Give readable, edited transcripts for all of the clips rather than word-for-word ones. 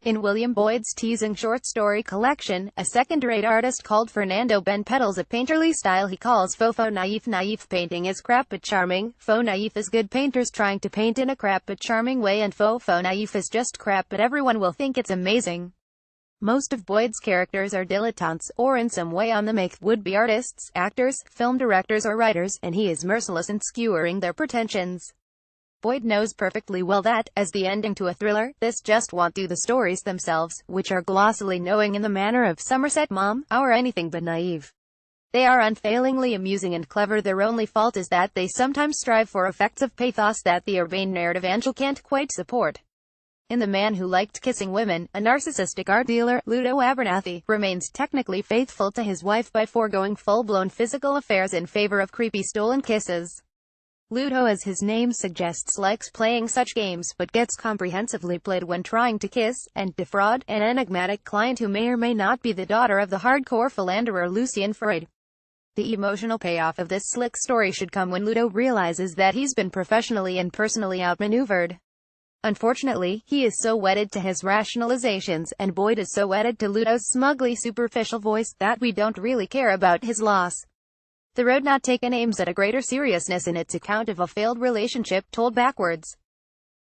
In William Boyd's teasing short story collection, a second-rate artist called Fernando Benn peddles a painterly style he calls faux naif. Naif painting is crap but charming. Faux naif is good painters trying to paint in a crap but charming way, and faux naif is just crap but everyone will think it's amazing. Most of Boyd's characters are dilettantes, or in some way on the make, would-be artists, actors, film directors or writers, and he is merciless in skewering their pretensions. Boyd knows perfectly well that, as the ending to a thriller, this just won't do the stories themselves, which are glossily knowing in the manner of Somerset Maugham, are anything but naive. They are unfailingly amusing and clever. Their only fault is that they sometimes strive for effects of pathos that the urbane narrative Angel can't quite support. In The Man Who Liked Kissing Women, a narcissistic art dealer, Ludo Abernathy, remains technically faithful to his wife by foregoing full-blown physical affairs in favor of creepy stolen kisses. Ludo, as his name suggests, likes playing such games, but gets comprehensively played when trying to kiss, and defraud, an enigmatic client who may or may not be the daughter of the hardcore philanderer Lucian Freud. The emotional payoff of this slick story should come when Ludo realizes that he's been professionally and personally outmaneuvered. Unfortunately, he is so wedded to his rationalizations, and Boyd is so wedded to Ludo's smugly superficial voice, that we don't really care about his loss. The Road Not Taken aims at a greater seriousness in its account of a failed relationship told backwards.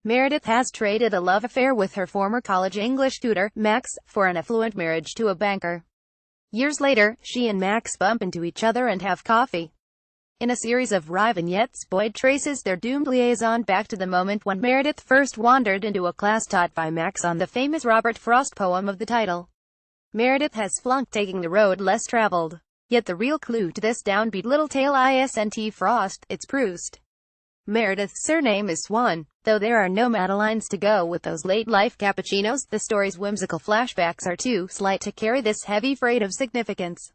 Meredith has traded a love affair with her former college English tutor, Max, for an affluent marriage to a banker. Years later, she and Max bump into each other and have coffee. In a series of wry vignettes, Boyd traces their doomed liaison back to the moment when Meredith first wandered into a class taught by Max on the famous Robert Frost poem of the title. Meredith has flunked taking the road less traveled. Yet the real clue to this downbeat little tale isn't Frost, it's Proust. Meredith's surname is Swan. Though there are no Madelines to go with those late-life cappuccinos, the story's whimsical flashbacks are too slight to carry this heavy freight of significance.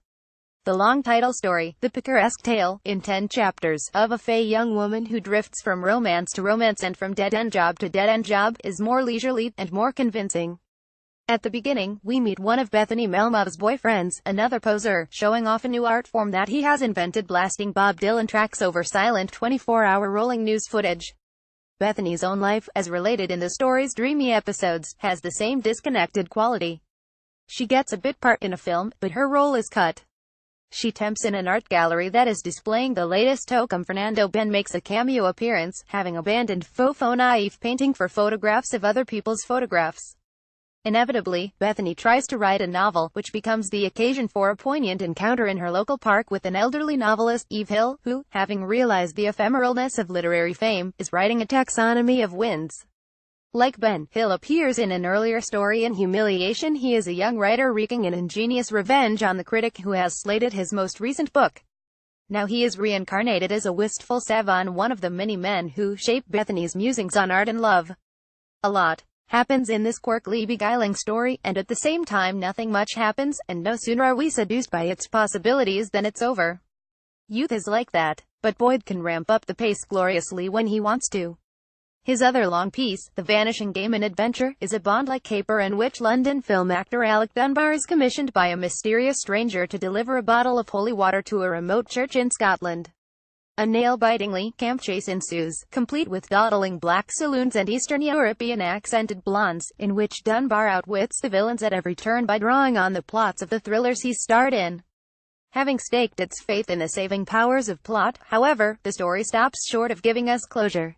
The long title story, the picaresque tale, in 10 chapters, of a fey young woman who drifts from romance to romance and from dead-end job to dead-end job, is more leisurely, and more convincing. At the beginning, we meet one of Bethany mellmoth's boyfriends, another poser, showing off a new art form that he has invented, blasting Bob Dylan tracks over silent 24-hour rolling news footage. Bethany's own life, as related in the story's dreamy episodes, has the same disconnected quality. She gets a bit part in a film, but her role is cut. She tempts in an art gallery that is displaying the latest hokum. Fernando Benn makes a cameo appearance, having abandoned faux naif painting for photographs of other people's photographs. Inevitably, Bethany tries to write a novel, which becomes the occasion for a poignant encounter in her local park with an elderly novelist, Eve Hill, who, having realized the ephemeralness of literary fame, is writing a taxonomy of winds. Like Benn, Hill appears in an earlier story in Humiliation. He is a young writer wreaking an ingenious revenge on the critic who has slated his most recent book. Now he is reincarnated as a wistful savant, one of the many men who shape Bethany's musings on art and love. A lot happens in this quirkily beguiling story, and at the same time nothing much happens, and no sooner are we seduced by its possibilities than it's over. Youth is like that, but Boyd can ramp up the pace gloriously when he wants to. His other long piece, The Vanishing Game and Adventure, is a Bond-like caper in which London film actor Alec Dunbar is commissioned by a mysterious stranger to deliver a bottle of holy water to a remote church in Scotland. A nail-bitingly camp chase ensues, complete with dawdling black saloons and Eastern European accented blondes, in which Dunbar outwits the villains at every turn by drawing on the plots of the thrillers he starred in. Having staked its faith in the saving powers of plot, however, the story stops short of giving us closure.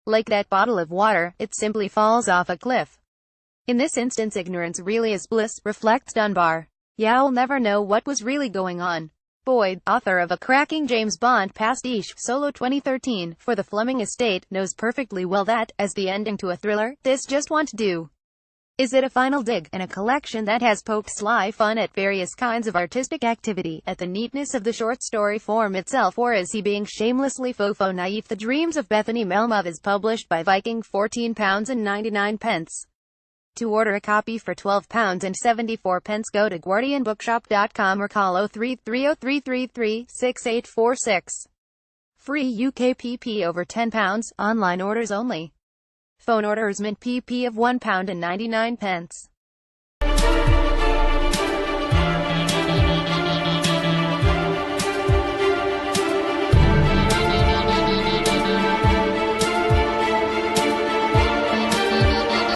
Like that bottle of water, it simply falls off a cliff. In this instance, ignorance really is bliss, reflects Dunbar. Yeah, I'll never know what was really going on. Boyd, author of a cracking James Bond pastiche, Solo 2013, for the Fleming estate, knows perfectly well that, as the ending to a thriller, this just won't do. Is it a final dig, in a collection that has poked sly fun at various kinds of artistic activity, at the neatness of the short story form itself, or is he being shamelessly faux naif? The Dreams of Bethany mellmoth is published by Viking, £14.99. To order a copy for £12.74, go to guardianbookshop.com or call 0330333686. Free UK PP over £10, online orders only. Phone orders mint PP of £1.99.